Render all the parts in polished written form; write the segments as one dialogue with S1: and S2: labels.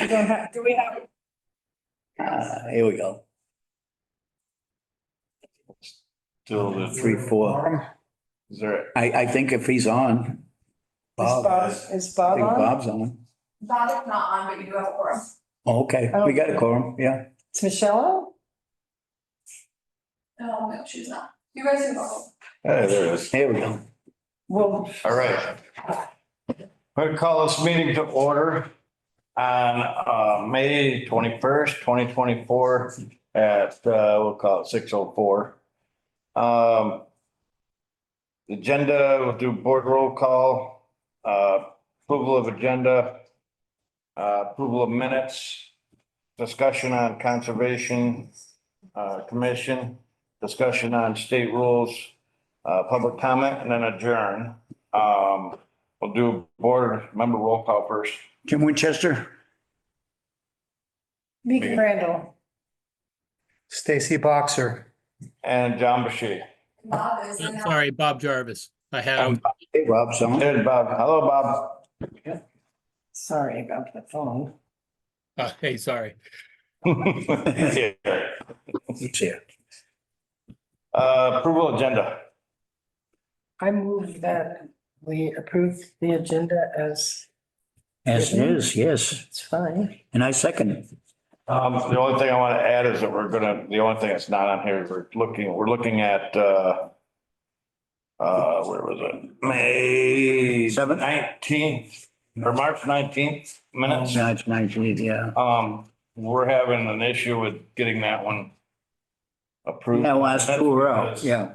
S1: We don't have, do we have?
S2: Here we go.
S3: Till the
S2: 3, 4.
S3: Is there,
S2: I think if he's on. Bob,
S1: Is
S2: I
S1: Bob
S2: think
S1: on?
S2: Bob's on.
S4: Bob is not on, but you do have a quorum.
S2: Oh, okay, we got a quorum, yeah.
S1: Is Michelle on?
S4: Oh, no, she's not. You guys can go.
S3: hey, there it is.
S2: Here we go.
S1: Well,
S3: All right. I'm going to call this meeting to order on May 21st, 2024 at, we'll call it 6:04. Agenda, we'll do board roll call, approval of agenda, approval of minutes, discussion on conservation commission, discussion on state rules, public comment, and then adjourn. We'll do board member roll call first.
S2: Jim Winchester,
S1: Megan Randall.
S5: Stacy Boxer.
S3: And John Bashy.
S4: Bob is in.
S6: Sorry, Bob Jarvis. I had,
S2: hey, Bob's on.
S3: There's Bob. Hello, Bob.
S1: Sorry about the phone.
S6: hey, sorry.
S2: He's here.
S3: Approval agenda.
S1: I move that we approve the agenda as
S2: As it is, yes,
S1: it's fine.
S2: and I second it.
S3: The only thing I want to add is that the only thing that's not on here is we're looking at, where was it? May
S2: 7th?
S3: 19th or March 19th minutes.
S2: No, it's 19, yeah.
S3: We're having an issue with getting that one approved.
S2: Yeah, last two were out, yeah.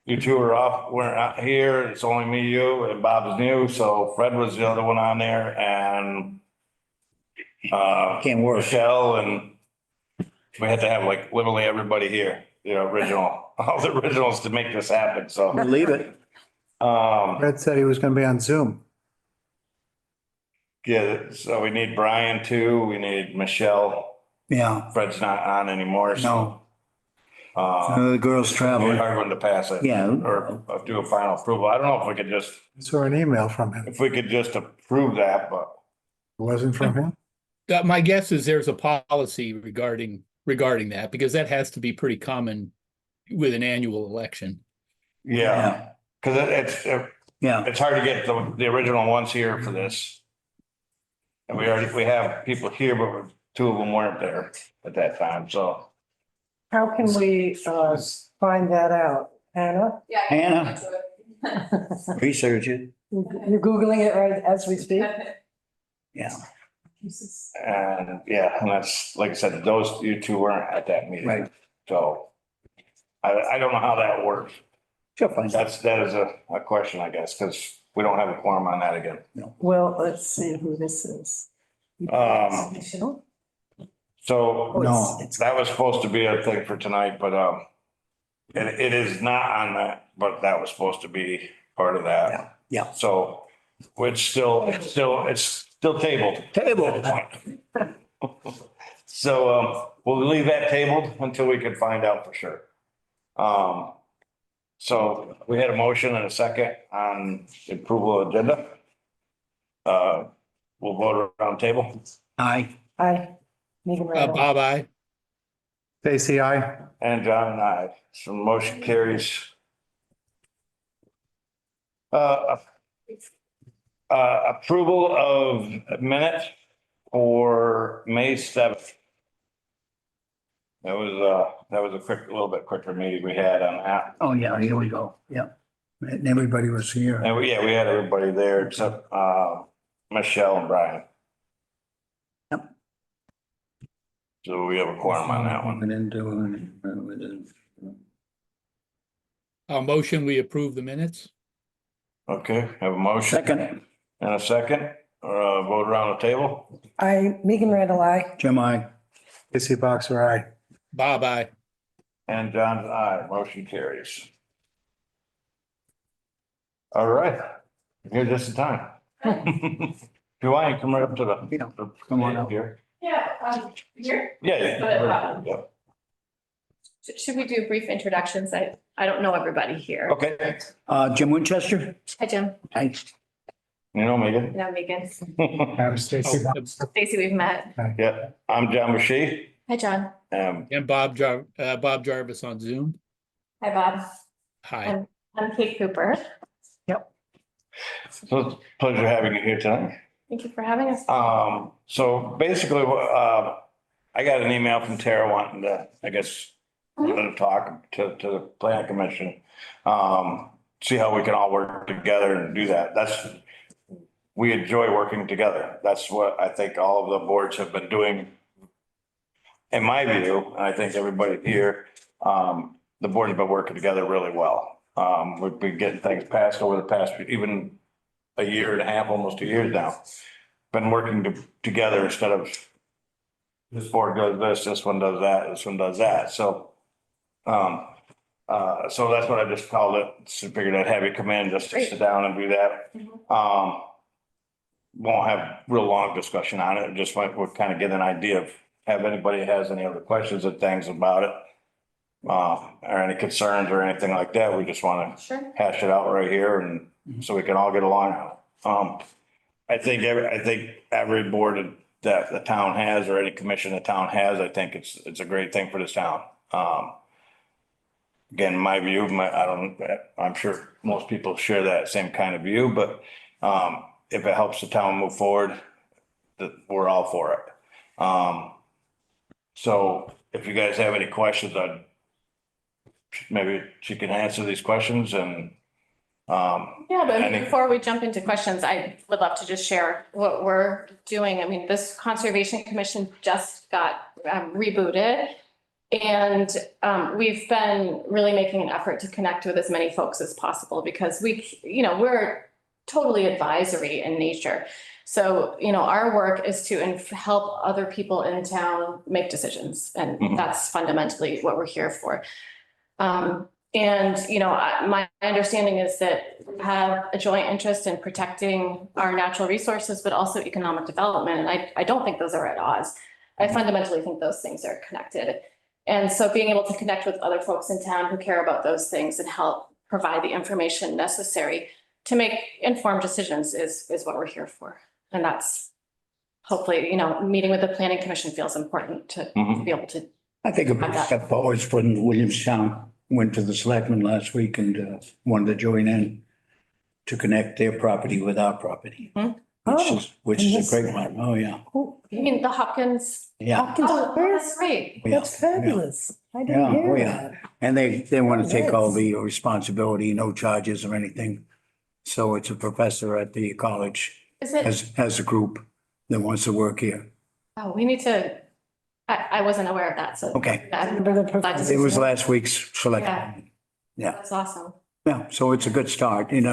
S3: You two are off, we're not here, it's only me, you, and Bob is new, so Fred was the other one on there, and
S2: Can't work.
S3: Michelle, and we had to have like literally everybody here, original, all the originals to make this happen, so.
S2: Leave it.
S5: Red said he was going to be on Zoom.
S3: Yeah, so we need Brian too, we need Michelle,
S2: Yeah,
S3: Fred's not on anymore, so.
S2: the girls
S3: We
S2: traveling.
S3: are going to pass it.
S2: Yeah.
S3: Or do a final approval. I don't know if we could just,
S5: Saw an email from him.
S3: approve that, but
S5: It wasn't from him?
S6: My guess is there's a policy regarding that, because that has to be pretty common with an annual election.
S3: yeah, because
S2: Yeah,
S3: it's hard to get the original ones here for this. And we have people here, but two of them weren't there at that time, so.
S1: How can we find that out? Hannah?
S4: Yeah. I can look into it.
S2: research it,
S1: You're Googling it right as we speak?
S2: yeah,
S3: And yeah, and that's, like I said, you two weren't at that meeting.
S2: right.
S3: So I don't know how that works.
S2: She'll find out.
S3: That is a question, I guess, because we don't have a quorum on that again.
S1: Well, let's see who this is. Michelle?
S3: So
S2: No.
S3: that was supposed to be a thing for tonight, but it is not on that, but that was supposed to be part of that.
S2: Yeah.
S3: So it's still tabled.
S2: Table.
S3: So we'll leave that tabled until we can find out for sure. So we had a motion and a second on the approval of agenda. We'll vote around table.
S2: Aye.
S1: Hi, Megan Randall.
S6: Bob, I,
S5: Stacy, aye.
S3: And John and I, so motion carries. Approval of minutes for May 7th. That was a little bit quicker meeting we had on that.
S2: Oh, yeah, here we go, yeah. And everybody was here.
S3: And we had everybody there except Michelle and Brian.
S2: Yep.
S3: So we have a quorum on that one.
S2: We didn't do
S6: a motion, we approve the minutes.
S3: Okay, have a motion
S2: Second,
S3: and a second, vote around the table.
S1: Megan Randall, I.
S2: Jim, aye.
S5: Stacy Boxer, aye.
S6: Bob, I,
S3: And John's aye, motion carries. All right, here just in time. If you want, you come right up to the.
S2: Yeah, come on up.
S3: Here.
S4: Yeah, here.
S3: Yeah. Yeah.
S7: Should we do brief introductions? I don't know everybody here.
S3: Okay,
S2: Jim Winchester?
S7: Hi, Jim.
S2: Aye.
S3: You know Megan?
S7: No, Megan.
S5: I'm Stacy
S6: Oh,
S5: Box.
S7: Stacy, we've met.
S3: Yeah, I'm John Bashy.
S7: Hi, John.
S6: And Bob Jarvis on Zoom.
S7: Hi, Bob.
S6: Hi.
S7: I'm Kate Cooper.
S3: So it's a pleasure having you here tonight.
S7: Thank you for having us.
S3: So basically, I got an email from Tara wanting to, I guess, wanted to talk to the plan commission. See how we can all work together and do that. We enjoy working together. That's what I think all of the boards have been doing. In my view, and I think everybody here, the board has been working together really well. We've been getting things passed over the past, even a year and a half, almost 2 years now. Been working together instead of this board does this one does that, this one does that. So, so that's what I just called it. So figured I'd have you come in just to sit down and do that. Won't have real long discussion on it. Just want, we'll kind of get an idea of, have anybody has any other questions or things about it. Or any concerns or anything like that. We just want to
S7: Sure.
S3: hash it out right here and so we can all get along. I think every board that the town has or any commission the town has, I think it's a great thing for this town. Again, my view, I'm sure most people share that same kind of view, but if it helps the town move forward, that we're all for it. So if you guys have any questions, maybe she can answer these questions and
S7: Yeah, but
S3: Any-
S7: before we jump into questions, I would love to just share what we're doing. I mean, this Conservation Commission just got rebooted. And we've been really making an effort to connect with as many folks as possible because we're totally advisory in nature. So, our work is to help other people in town make decisions. And
S3: Mhm.
S7: that's fundamentally what we're here for. My understanding is that we have a joint interest in protecting our natural resources, but also economic development. And I don't think those are at odds. I fundamentally think those things are connected. And so being able to connect with other folks in town who care about those things and help provide the information necessary to make informed decisions is what we're here for. And that's hopefully, meeting with the planning commission feels important to
S3: Mhm.
S7: be able to.
S2: I think a big step forward from Williamstown went to the selectmen last week and wanted to join in to connect their property with our property.
S7: Hmm.
S2: Which is a great one. Oh, yeah.
S7: You mean the Hopkins?
S2: Yeah.
S7: Oh, that's great.
S2: Yeah.
S1: That's fabulous. I
S2: Yeah,
S1: didn't
S2: oh,
S1: hear
S2: yeah.
S1: that.
S2: And they want to take all the responsibility, no charges or anything. So it's a professor at the college,
S7: Is it?
S2: has a group that wants to work here.
S7: Oh, we need to, I wasn't aware of that, so.
S2: Okay.
S7: Yeah,
S1: Remember the
S7: That
S1: professor?
S2: It was last week's select.
S7: Yeah. That's awesome.
S2: Yeah, so it's a good start, and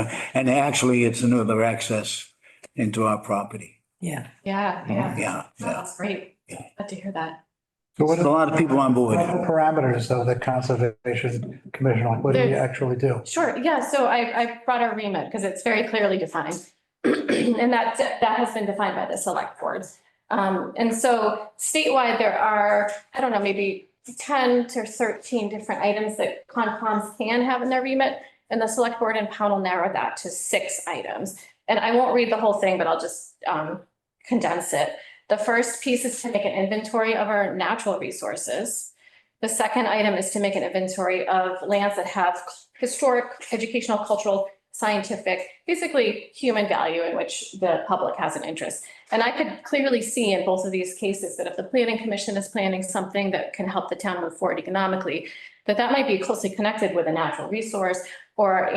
S2: actually it's another access into our property.
S1: Yeah.
S7: Yeah, yeah.
S2: Yeah,
S7: Oh,
S2: yeah.
S7: That's great.
S2: Yeah.
S7: Glad to hear that.
S5: So what
S2: A
S5: are
S2: lot of people on board.
S5: what are the parameters of the Conservation Commission? Like, what do you
S7: There's-
S5: actually do?
S7: Sure, yeah, so I brought our remit because it's very clearly defined. And that has been defined by the select board. And so statewide, there are, I don't know, maybe 10 to 13 different items that Concom can have in their remit. And the select board in Pownell narrowed that to 6 items. And I won't read the whole thing, but I'll just condense it. The first piece is to make an inventory of our natural resources. The second item is to make an inventory of lands that have historic, educational, cultural, scientific, basically human value in which the public has an interest. And I could clearly see in both of these cases that if the planning commission is planning something that can help the town move forward economically, that might be closely connected with a natural resource, or,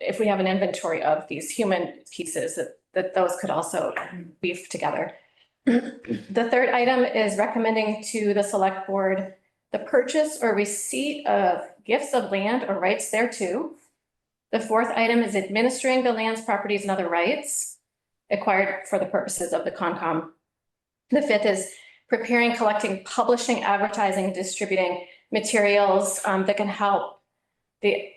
S7: if we have an inventory of these human pieces, that those could also weave together. The third item is recommending to the select board the purchase or receipt of gifts of land or rights thereto. The fourth item is administering the lands, properties, and other rights acquired for the purposes of the Concom. The fifth is preparing, collecting, publishing, advertising, and distributing materials that can help the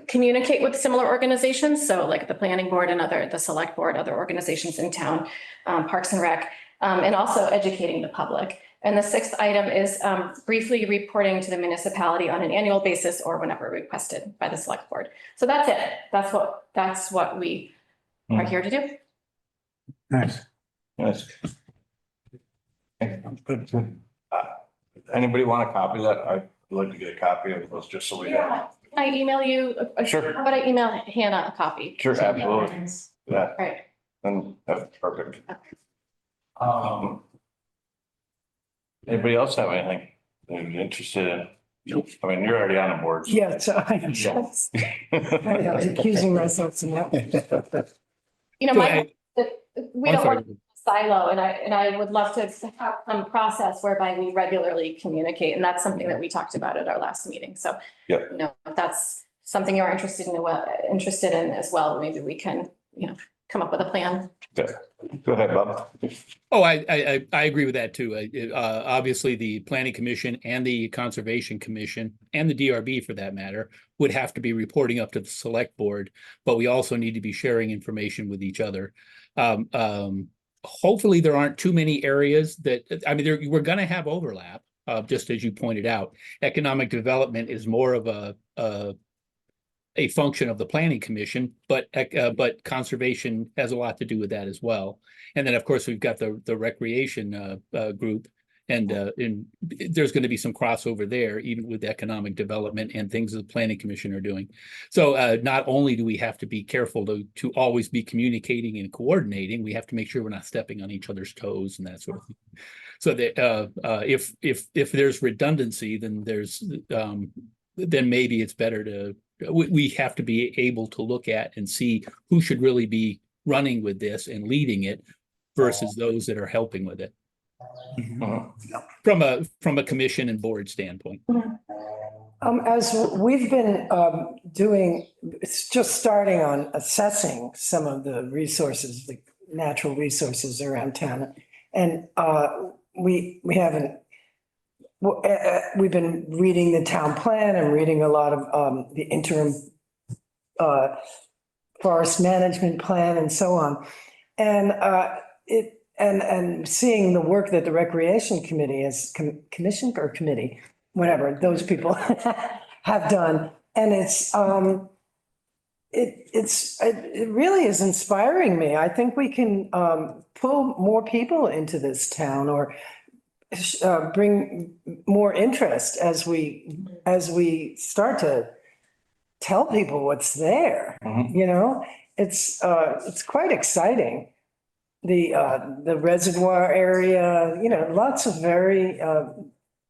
S7: communicate with similar organizations. So like the planning board and the select board, other organizations in town, Parks and Rec, and also educating the public. And the sixth item is briefly reporting to the municipality on an annual basis or whenever requested by the select board. So that's it. That's what we are here to do.
S5: Nice.
S3: Yes. Anybody want a copy of that? I'd like to get a copy of those just so we have.
S7: Can I email you?
S3: Sure.
S7: How about I email Hannah a copy?
S3: Sure, absolutely. Yeah,
S7: Right.
S3: and that's perfect. Anybody else have anything they're interested in? I mean, you're already on the board.
S1: Yeah, so I am just accusing myself of that.
S7: You know,
S6: So
S7: my, we
S6: I'm
S7: don't
S6: sorry.
S7: want to silo and I would love to have some process whereby we regularly communicate. And that's something that we talked about at our last meeting. So,
S3: Yep.
S7: you know, if that's something you're interested in as well, maybe we can, you know, come up with a plan.
S3: Go ahead, Bob.
S6: Oh, I agree with that too. Obviously, the Planning Commission and the Conservation Commission and the DRB for that matter would have to be reporting up to the select board, but we also need to be sharing information with each other. Hopefully there aren't too many areas that, I mean, we're gonna have overlap, just as you pointed out. Economic development is more of a function of the Planning Commission, but conservation has a lot to do with that as well. And then, of course, we've got the recreation group, and there's going to be some crossover there, even with economic development and things that the Planning Commission are doing. So not only do we have to be careful to always be communicating and coordinating, we have to make sure we're not stepping on each other's toes and that sort of thing. So that if there's redundancy, then then maybe it's better to. We have to be able to look at and see who should really be running with this and leading it versus those that are helping with it from a commission and board standpoint.
S1: As we've been doing, it's just starting on assessing some of the resources, the natural resources around town. And we haven't, we've been reading the town plan and reading a lot of the interim forest management plan and so on. And and seeing the work that the Recreation Committee has commissioned or committee, whatever, those people have done. And it really is inspiring me. I think we can pull more people into this town or bring more interest as we start to tell people what's there. You know, it's quite exciting. The reservoir area, you know, lots of very,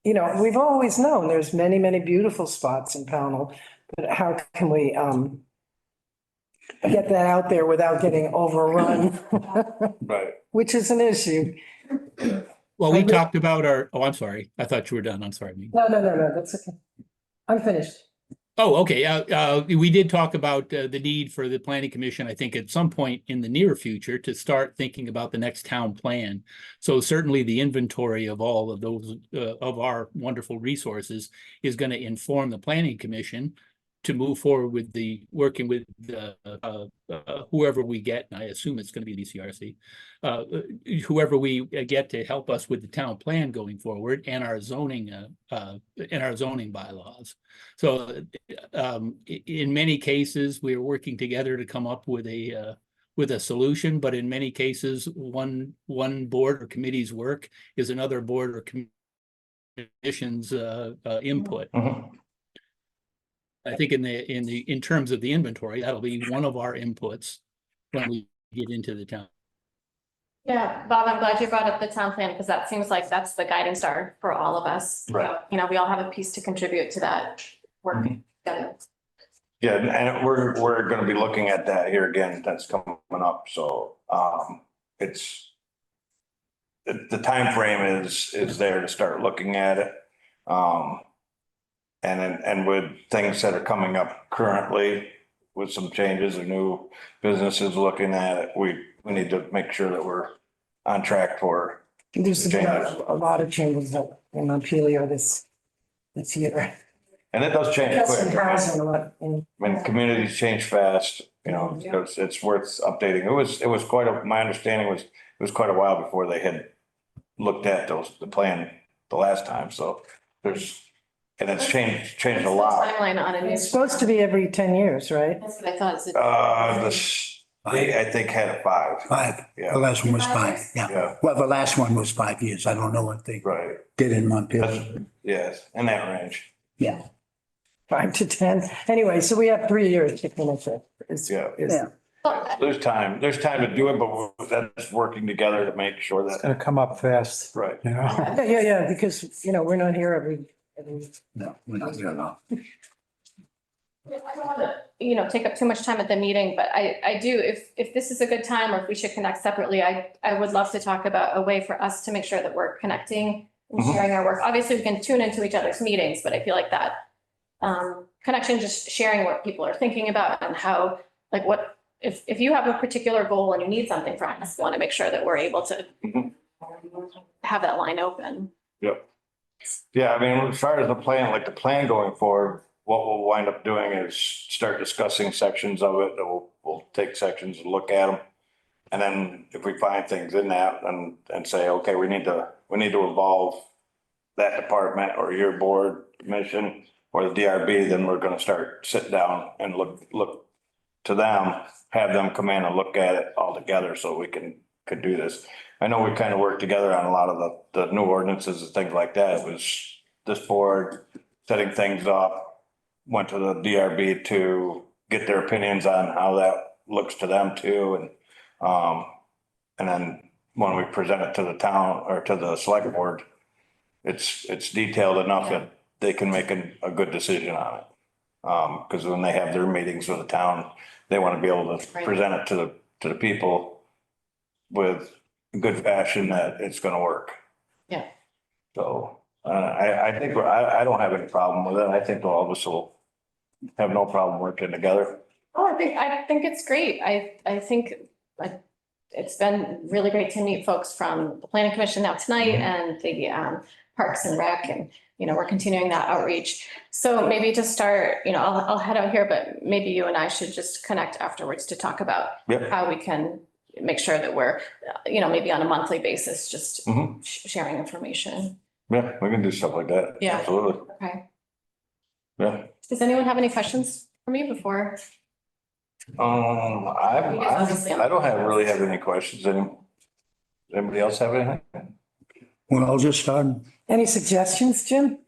S1: you know, we've always known there's many, many beautiful spots in Pownell, but how can we get that out there without getting overrun?
S3: Right.
S1: Which is an issue.
S6: Well, we talked about I'm sorry. I thought you were done. I'm sorry.
S1: No, that's okay. I'm finished.
S6: Oh, okay. We did talk about the need for the Planning Commission, I think at some point in the near future, to start thinking about the next town plan. So certainly the inventory of all of those of our wonderful resources is going to inform the Planning Commission to move forward with working with whoever we get, and I assume it's going to be DCRC, whoever we get to help us with the town plan going forward and our zoning bylaws. So in many cases, we're working together to come up with a solution, but in many cases, one board or committee's work is another board or commission's input. I think in terms of the inventory, that'll be one of our inputs when we get into the town.
S7: Yeah, Bob, I'm glad you brought up the town plan because that seems like that's the guiding star for all of us.
S3: Right.
S7: You know, we all have a piece to contribute to that work. together.
S3: Yeah, and we're gonna be looking at that here again, that's coming up, so, it's. The timeframe is there to start looking at it. And with things that are coming up currently with some changes or new businesses looking at it, we need to make sure that we're on track for.
S1: There's been a lot of changes in Montpelier this year.
S3: And it does change
S1: Yes,
S3: quick.
S1: and housing a lot.
S3: I mean, communities change fast, you know, it's worth updating. It was my understanding was, it was quite a while before they had looked at the plan the last time, so and it's changed a lot.
S7: Timeline on a new.
S1: It's supposed to be every 10 years, right?
S7: That's what I thought. Is it-
S3: The state, I think, had it 5.
S2: 5.
S3: Yeah.
S2: The last one was 5,
S3: Yeah.
S2: yeah. Well, the last one was 5 years. I don't know what they
S3: Right,
S2: did in Montpelier.
S3: yes, in that range,
S2: Yeah.
S1: 5 to 10. Anyway, so we have 3 years to finish it.
S3: Yeah.
S2: Yeah.
S7: Well,
S3: there's time to do it, but that's working together to make sure
S5: It's
S3: that,
S5: gonna come up fast,
S3: right.
S5: you know?
S1: Yeah, because, we're not here every,
S2: No, we're not gonna.
S7: I don't want to, take up too much time at the meeting, but I do, if this is a good time or if we should connect separately, I would love to talk about a way for us to make sure that we're connecting and
S3: Mhm.
S7: sharing our work. Obviously, we can tune into each other's meetings, but I feel like that connection, just sharing what people are thinking about and how, like what, if you have a particular goal and you need something from us, want to make sure that we're able to
S3: Mhm.
S7: have that line open.
S3: Yep. Yeah, I mean, as far as the plan going forward, what we'll wind up doing is start discussing sections of it. We'll take sections and look at them. And then if we find things in that and say, okay, we need to involve that department or your board, commission, or the DRB, then we're gonna start sitting down and look to them, have them come in and look at it all together so we could do this. I know we kind of worked together on a lot of the new ordinances and things like that. It was this board setting things up, went to the DRB to get their opinions on how that looks to them too. And then when we present it to the town or to the select board, it's detailed enough that they can make a good decision on it. Because when they have their meetings with the town, they want to be able to present it to the people with good fashion that it's going to work.
S7: Yeah.
S3: So I think I don't have any problem with it. I think all of us will have no problem working together.
S7: Oh, I think it's great. I think it's been really great to meet folks from the planning commission now tonight and the Parks and Rec, and we're continuing that outreach. So maybe to start, I'll head out here, but maybe you and I should just connect afterwards to talk about
S3: Yep.
S7: how we can make sure that we're, maybe on a monthly basis, just
S3: Mhm.
S7: sharing information.
S3: Yeah, we can do stuff like that.
S7: Yeah.
S3: Absolutely.
S7: Okay.
S3: Yeah.
S7: Does anyone have any questions for me before?
S3: I don't really have any questions. Anybody else have anything?
S2: Well, I'll just start.
S1: any suggestions, Jim?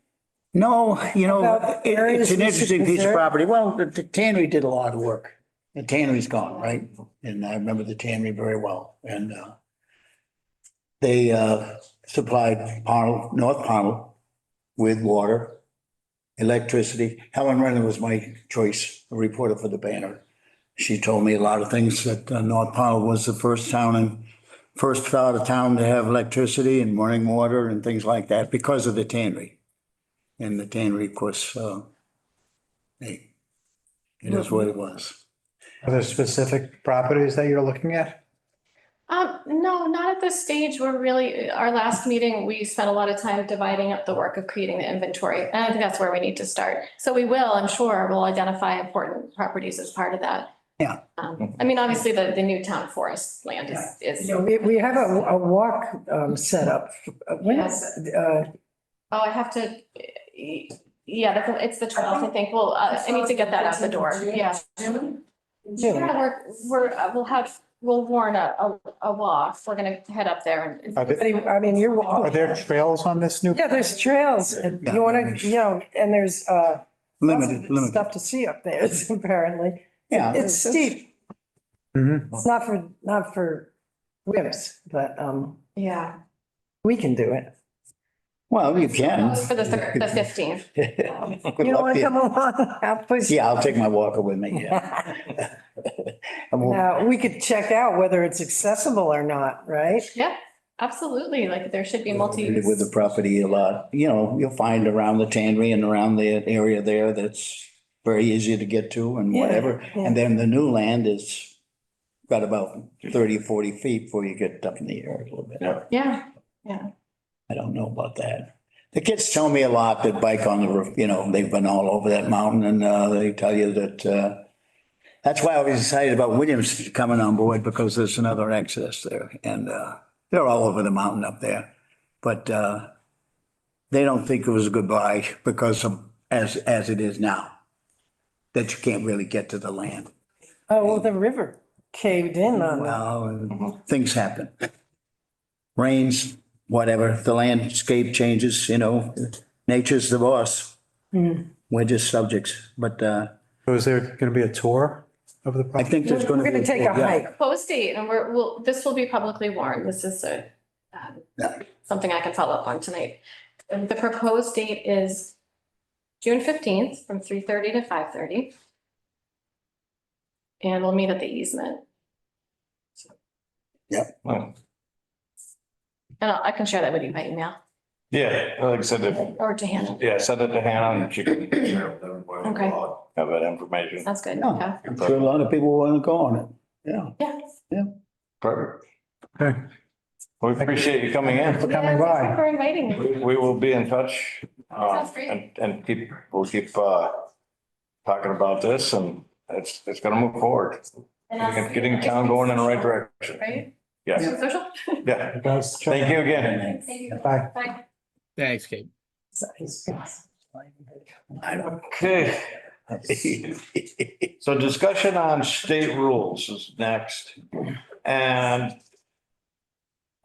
S2: No,
S1: About
S2: it's
S1: areas
S2: an
S1: we should
S2: interesting piece of
S1: consider?
S2: property. Well, the tannery did a lot of work. The tannery's gone, right? And I remember the tannery very well. And they supplied North Pownell with water, electricity. Helen Renner was my choice, a reporter for the Banner. She told me a lot of things that North Pownell was the first out of town to have electricity and running water and things like that because of the tannery. And the tannery, of course, hey, it is what it was.
S5: Are there specific properties that you're looking at?
S7: No, not at this stage. We're really, our last meeting, we spent a lot of time dividing up the work of creating the inventory. And I think that's where we need to start. So we will, I'm sure, we'll identify important properties as part of that.
S2: Yeah.
S7: I mean, obviously, the new town forest land is,
S1: We have a walk set up. When is,
S7: oh, I have to, it's the 12th, I think. Well, I need to get that out the door. Yeah.
S1: June?
S7: Yeah, we'll warn a walk. We're gonna head up there and.
S5: Are there,
S1: I mean, you're.
S5: are there trails on this new?
S1: Yeah, there's trails and you want to, and there's
S2: Limited.
S1: stuff to see up there, apparently.
S2: Yeah.
S1: It's steep.
S5: Mhm.
S1: It's not for wimps, but
S7: Yeah.
S1: we can do it.
S2: Well, you can.
S7: For the 15th.
S2: Good
S1: You don't
S2: luck
S1: want
S2: to
S1: to come along? I'll push.
S2: Yeah, I'll take my walker with me, yeah. I won't-
S1: Now, we could check out whether it's accessible or not, right?
S7: Yeah, absolutely. Like there should be multi.
S2: With the property a lot, you'll find around the tannery and around the area there that's very easy to get to and
S1: Yeah,
S2: whatever.
S1: yeah.
S2: And then the new land is got about 30, 40 feet before you get up in the air a little bit.
S3: Yeah.
S7: Yeah,
S2: I don't know about that. The kids tell me a lot that bike on the roof, they've been all over that mountain and they tell you that that's why I was excited about Williams coming on board because there's another access there and they're all over the mountain up there. But they don't think it was a good buy because of, as it is now. That you can't really get to the land.
S1: Oh, well, the river caved in on that.
S2: Well, things happen. Rains, whatever, the landscape changes, nature's the boss. We're just subjects, but,
S5: So is there going to be a tour of the
S2: I
S5: property?
S2: think there's
S1: We're
S2: gonna be.
S1: gonna take a
S2: yeah.
S1: hike.
S7: Proposed date, and this will be publicly warned. This is
S2: Yeah.
S7: something I can follow up on tonight. And the proposed date is June 15th from 3:30 to 5:30. And we'll meet at the easement.
S3: Well,
S7: And I can share that with you by email
S3: yeah, like I said,
S7: or to Hannah.
S3: yeah, send it to Hannah and she can share with everybody.
S7: Okay.
S3: Have that information.
S7: Sounds good.
S2: Yeah.
S7: Okay.
S2: I'm sure a lot of people want to go on it. Yeah.
S7: Yeah.
S3: Perfect.
S5: Okay,
S3: We appreciate you coming in.
S5: coming
S7: Yeah, thank you
S5: by.
S7: for inviting me.
S3: We will be in touch.
S7: Sounds great.
S3: And we'll keep, talking about this and it's gonna move forward.
S7: And that's-
S3: Getting town going in the right direction.
S7: Right?
S3: Yes,
S7: Social?
S3: yeah.
S5: You guys,
S3: Thank you again.
S4: Thank you.
S5: bye.
S7: Bye.
S6: Thanks, Kate.
S3: Okay. So discussion on state rules is next. And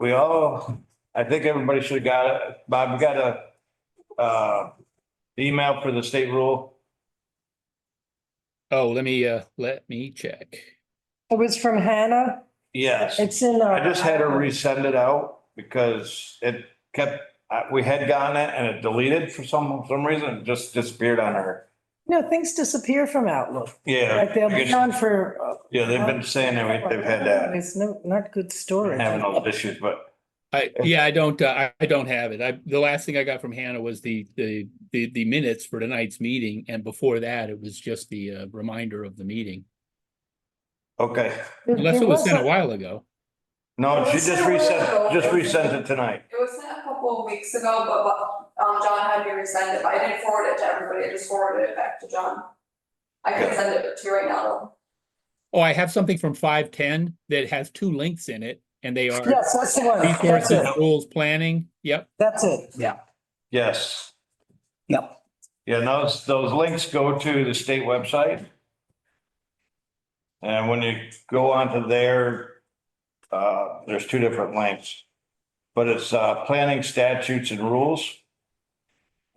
S3: I think everybody should have got it. Bob, we got email for the state rule?
S6: Oh, let me check.
S1: It was from Hannah.
S3: Yes.
S1: It's in.
S3: I just had to resend it out because it kept, we had gotten it and it deleted for some reason. It just disappeared on her.
S1: Things disappear from Outlook.
S3: Yeah.
S1: Like they'll be on for.
S3: Yeah, they've been saying that they've had that,
S1: It's not good storage.
S3: having those issues, but
S6: I don't have it. The last thing I got from Hannah was the minutes for tonight's meeting. And before that, it was just the reminder of the meeting.
S3: okay.
S6: Unless it was sent a
S1: wasn't-
S6: while ago.
S3: No, she just resent it tonight.
S4: It was sent a couple of weeks ago, but John had me resend it, but I didn't forward it to everybody, I just forwarded it back to John. I can
S3: Okay.
S4: send it to you right now though.
S6: Oh, I have something from 510 that has 2 links in it and they are
S1: Yes, that's the one. That's
S6: resources,
S1: it.
S6: rules, planning. Yep.
S1: That's it.
S3: Yes.
S2: Yep.
S3: Yeah, those links go to the state website. And when you go onto there, there's 2 different links. But it's planning statutes and rules.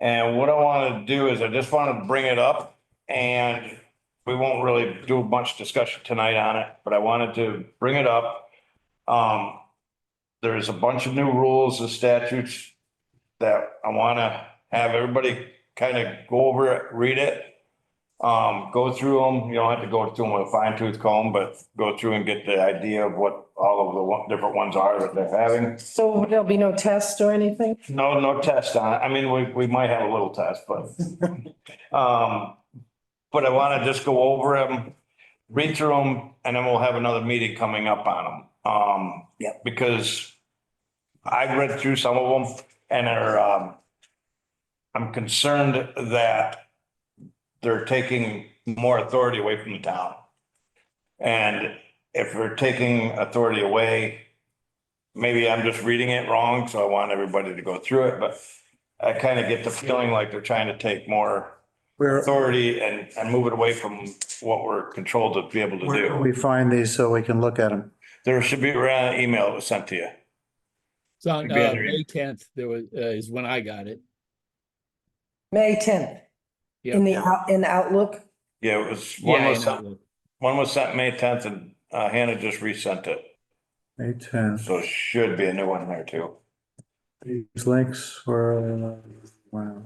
S3: And what I want to do is I just want to bring it up and we won't really do much discussion tonight on it, but I wanted to bring it up. There's a bunch of new rules and statutes that I want to have everybody kind of go over it, read it. Go through them. You don't have to go through them with a fine tooth comb, but go through and get the idea of what all of the different ones are that they're having.
S1: So there'll be no test or anything?
S3: No test on it. I mean, we might have a little test, but, but I want to just go over them, read through them, and then we'll have another meeting coming up on them.
S2: Yeah.
S3: Because I've read through some of them and I'm concerned that they're taking more authority away from the town. And if we're taking authority away, maybe I'm just reading it wrong, so I want everybody to go through it, but I kind of get the feeling like they're trying to take more
S5: Where
S3: authority and move it away from what we're controlled to be able to
S5: can
S3: do.
S5: we find these so we can look at them?
S3: There should be around an email that was sent to you.
S6: So on
S3: Should be under-
S6: May 10th, there was is when I got it.
S1: May 10th
S6: Yep.
S1: in Outlook.
S3: Yeah, it was,
S6: Yeah, in Outlook.
S3: one was sent May 10th and Hannah just resent it.
S5: May 10th.
S3: So it should be a new one there too.
S5: These links were, wow.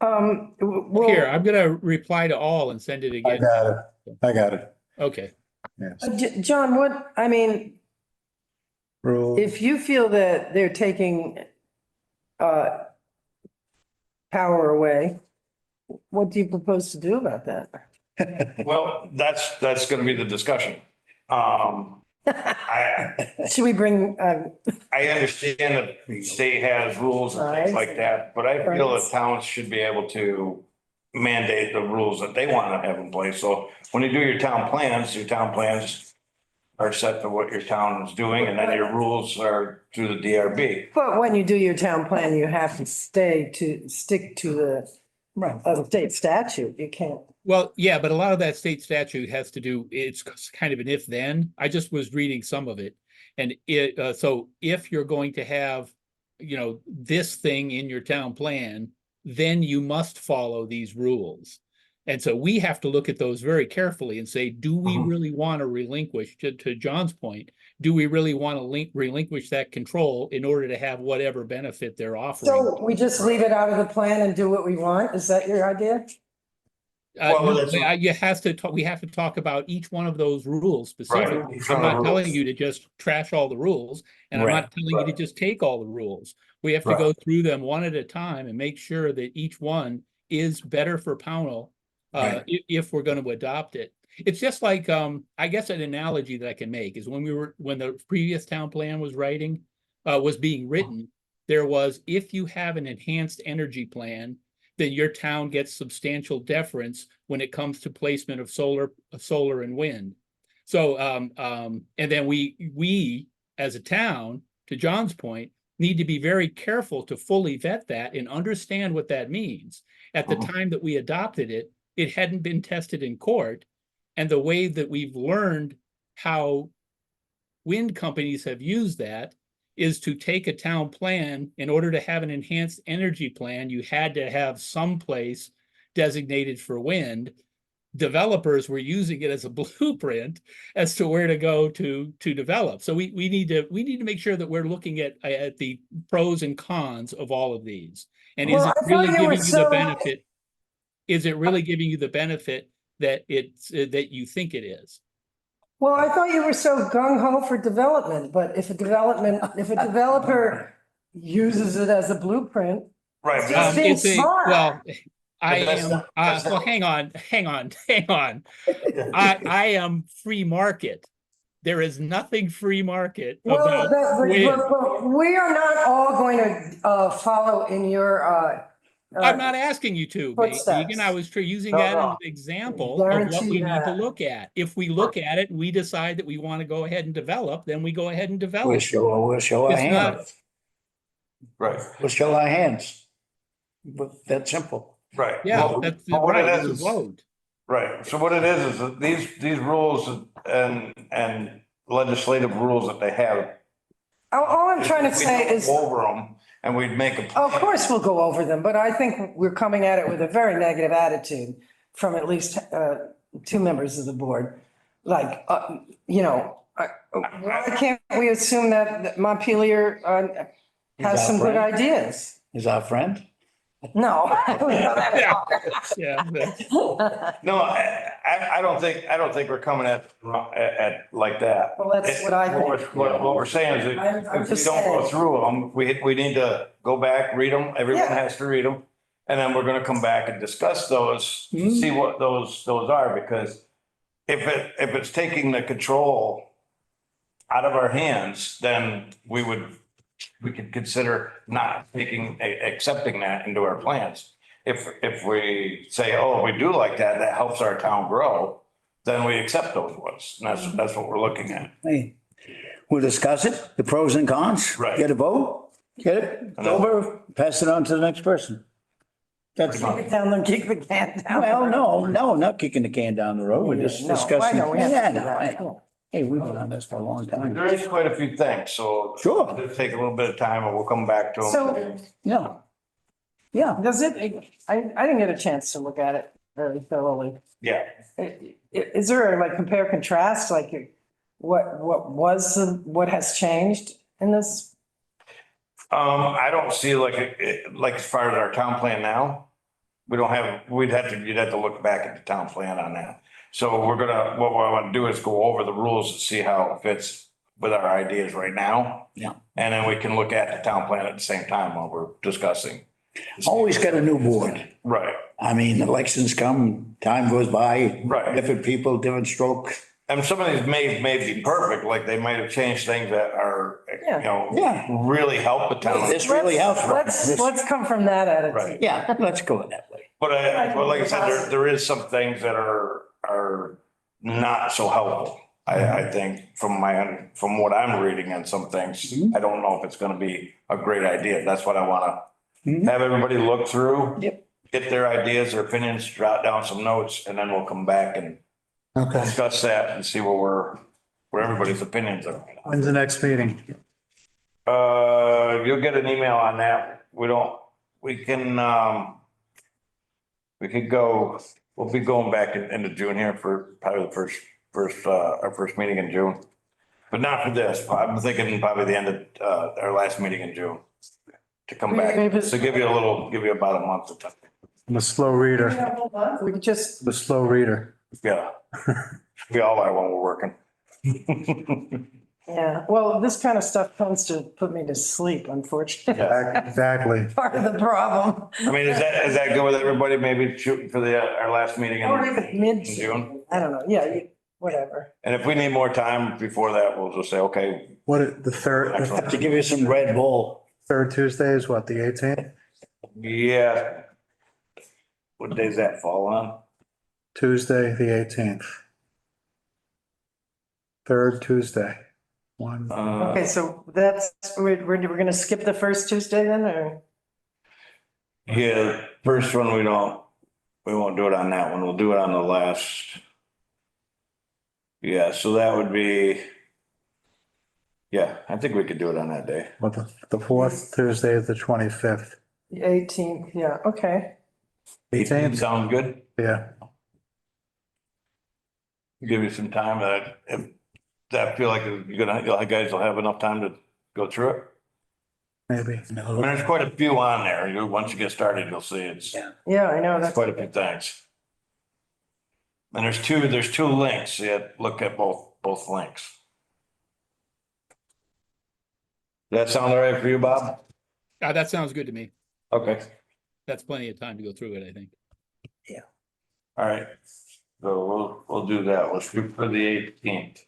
S1: Well,
S6: Here, I'm gonna reply to all and send it
S5: I
S6: again.
S5: got it. I got it.
S6: Okay.
S5: Yes.
S1: John,
S5: Rule.
S1: if you feel that they're taking power away, what do you propose to do about that?
S3: Well, that's gonna be the discussion. I
S1: Should we bring,
S3: understand that the state has rules and things like that, but I feel that towns should be able to mandate the rules that they want to have in place. So when you do your town plans, are set to what your town is doing, and then your rules are through the DRB.
S1: But when you do your town plan, you have to stick to the
S2: Right.
S1: state statute. You can't.
S6: Well, yeah, but a lot of that state statute has to do, it's kind of an if then. I just was reading some of it. And so if you're going to have, this thing in your town plan, then you must follow these rules. And so we have to look at those very carefully and say, do we really want to relinquish, to John's point, do we really want to relinquish that control in order to have whatever benefit they're offering?
S1: So we just leave it out of the plan and do what we want? Is that your idea?
S3: Well,
S6: No,
S3: that's-
S6: we have to talk about each one of those rules specifically.
S3: Right.
S6: I'm not telling you to just trash all the rules, and I'm
S2: Right.
S6: not telling you to just take all the rules. We have to
S3: Right.
S6: go through them one at a time and make sure that each one is better for Pownell.
S2: Right.
S6: If we're going to adopt it. It's just like, I guess an analogy that I can make is when the previous town plan was being written, there was, if you have an enhanced energy plan, then your town gets substantial deference when it comes to placement of solar and wind. So, and then we as a town, to John's point, need to be very careful to fully vet that and understand what that means. At the time that we adopted it, it hadn't been tested in court. And the way that we've learned how wind companies have used that is to take a town plan. In order to have an enhanced energy plan, you had to have some place designated for wind. Developers were using it as a blueprint as to where to go to develop. So we need to make sure that we're looking at the pros and cons of all of these. And
S1: Well,
S6: is
S1: I
S6: it
S1: thought
S6: really
S1: you were
S6: giving you the
S1: so-
S6: benefit? Is it really giving you the benefit that that you think it is?
S1: Well, I thought you were so gung ho for development, but if a developer uses it as a blueprint,
S3: Right.
S1: Just being
S6: It's a,
S1: smart.
S6: well, I
S3: But that's
S6: am,
S3: not- that's
S6: well,
S3: not-
S6: hang on. I am free market. There is nothing free market
S1: well,
S6: about wind.
S1: but we are not all going to follow in your.
S6: I'm not asking you to,
S1: footsteps.
S6: Megan. I was using
S1: No,
S6: that as
S1: no.
S6: an example of what
S1: Guarantee
S6: we need to
S1: that.
S6: look at. If we look at it and we decide that we want to go ahead and develop, then we go ahead and
S2: We'll
S6: develop.
S2: show our
S6: It's not-
S2: hands.
S3: Right,
S2: We'll show our hands. But that's simple.
S3: right.
S6: Yeah,
S3: Well,
S6: that's
S3: but what it
S6: right. It's
S3: is
S6: a vote.
S3: Right, so what it is that these rules and legislative rules that they have.
S1: All I'm trying to
S3: if we
S1: say
S3: don't
S1: is,
S3: go over them and we'd make a.
S1: of course, we'll go over them, but I think we're coming at it with a very negative attitude from at least two members of the board. Like, why can't we assume that Montpelier has some good ideas?
S2: Is our friend?
S1: No. we know that at all.
S6: Yeah.
S3: No, I don't think we're coming at like that.
S1: Well, that's what I think.
S3: What we're saying is
S1: I'm
S3: that if we
S1: just
S3: don't go
S1: saying.
S3: through them, we need to go back, read them, everyone
S1: Yeah.
S3: has to read them. And then we're gonna come back and discuss those,
S1: Mm-hmm.
S3: see what those are, because if it's taking the control out of our hands, then we could consider not accepting that into our plans. If we say, oh, we do like that, that helps our town grow, then we accept those ones. And that's what we're looking at.
S2: Hey, we'll discuss it, the pros and cons.
S3: Right.
S2: Get a vote, get it, it's over, pass it on to the next person. That's,
S1: Kick it down, kick the can down.
S2: well, no, not kicking the can down the road. We're just
S1: No, I
S2: discussing.
S1: know, we have to
S2: Yeah,
S1: do
S2: no,
S1: that.
S2: I know. Hey, we've been on this for a long time.
S3: There is quite a few things, so.
S2: Sure.
S3: It'll take a little bit of time and we'll come back to them.
S1: So-
S2: Yeah. Yeah.
S1: Does it, I didn't get a chance to look at it very thoroughly.
S3: Yeah,
S1: Is there a like compare contrast, like what has changed in this?
S3: I don't see like as far as our town plan now, we don't have, you'd have to look back at the town plan on that. So what I want to do is go over the rules and see how it fits with our ideas right now.
S2: Yeah.
S3: And then we can look at the town plan at the same time while we're discussing.
S2: Always got a new board.
S3: Right,
S2: I mean, elections come, time goes by.
S3: Right.
S2: Different people, different stroke.
S3: and some of these may be perfect, like they might have changed things that are,
S2: Yeah.
S3: really help the town.
S2: This really helps.
S1: Let's come from that attitude.
S3: Right.
S2: Yeah, let's go that way.
S3: But like I said, there is some things that are not so helpful. I think from what I'm reading on some things, I don't know if it's gonna be a great idea. That's what I wanna have everybody look through.
S1: Yep.
S3: Get their ideas, their opinions, jot down some notes, and then we'll come back and
S2: Okay.
S3: discuss that and see where everybody's opinions are.
S5: When's the next meeting?
S3: You'll get an email on that. We could go, we'll be going back into June here for probably the our first meeting in June. But not for this. I'm thinking probably the end of, our last meeting in June to come back.
S1: Maybe-
S3: So give you about a month of time.
S5: I'm a slow reader,
S1: We could just,
S5: the slow reader.
S3: Yeah. We all are when we're working.
S1: yeah, well, this kind of stuff tends to put me to sleep, unfortunately.
S5: Exactly.
S1: Part of the problem.
S3: I mean, is that good with everybody? Maybe shooting for our last meeting
S1: Or
S3: in
S1: even mid,
S3: June?
S1: I don't know, yeah, whatever.
S3: And if we need more time before that, we'll just say, okay,
S5: What, the third,
S2: I have to give you some Red Bull.
S5: third Tuesday is what, the 18th?
S3: yeah. What day's that fall on?
S5: Tuesday, the 18th. Third Tuesday. One,
S1: Okay, so that's, we're gonna skip the first Tuesday then, or?
S3: Yeah, first one, we won't do it on that one. We'll do it on the last. Yeah, so that would be. Yeah, I think we could do it on that day.
S5: well, the fourth Tuesday is the 25th.
S1: The 18th, yeah, okay.
S5: 18th,
S3: Sound good?
S5: yeah.
S3: Give you some time if I feel like you guys will have enough time to go through it.
S5: Maybe.
S3: I mean, there's quite a few on there. Once you get started, you'll see it's
S1: Yeah, I know,
S3: That's
S1: that's,
S3: quite a few things. And there's two links. You have to look at both links. Does that sound all right for you, Bob?
S6: That sounds good to me.
S3: Okay,
S6: That's plenty of time to go through it, I think.
S3: all right. So we'll do that. We'll shoot for the 18th.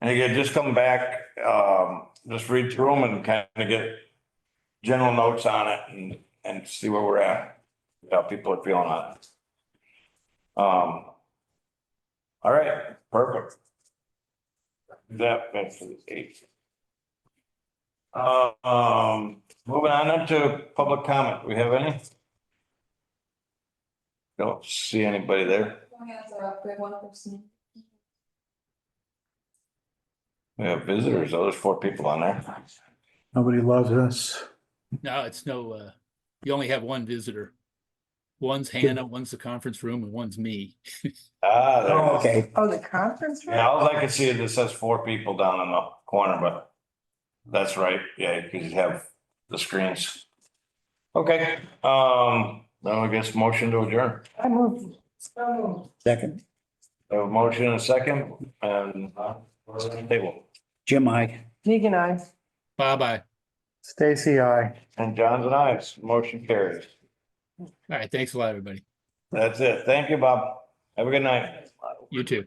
S3: And again, just come back, just read through them and kind of get general notes on it and see where we're at. How people are feeling on it. All right, perfect. That's for the 8th. Moving on into public comment. We have any? Don't see anybody there.
S4: My hands are up, we have one person.
S3: We have visitors. Oh, there's 4 people on there.
S5: Nobody loves us.
S6: No, it's no, you only have one visitor. One's Hannah, one's the conference room, and one's me.
S3: Ah, there.
S2: Oh, okay.
S1: oh, the conference room?
S3: Yeah, all I can see is it says 4 people down in the corner, but that's right. Yeah, because you have the screens. Okay, now I guess motion to adjourn.
S1: I moved.
S2: Second.
S3: I have a motion and a second and table.
S2: Jim, I.
S1: Megan, I.
S6: Bye-bye.
S5: Stacy, aye.
S3: And John's and I's, motion carries.
S6: All right, thanks a lot, everybody.
S3: That's it. Thank you, Bob. Have a good night.
S6: You too.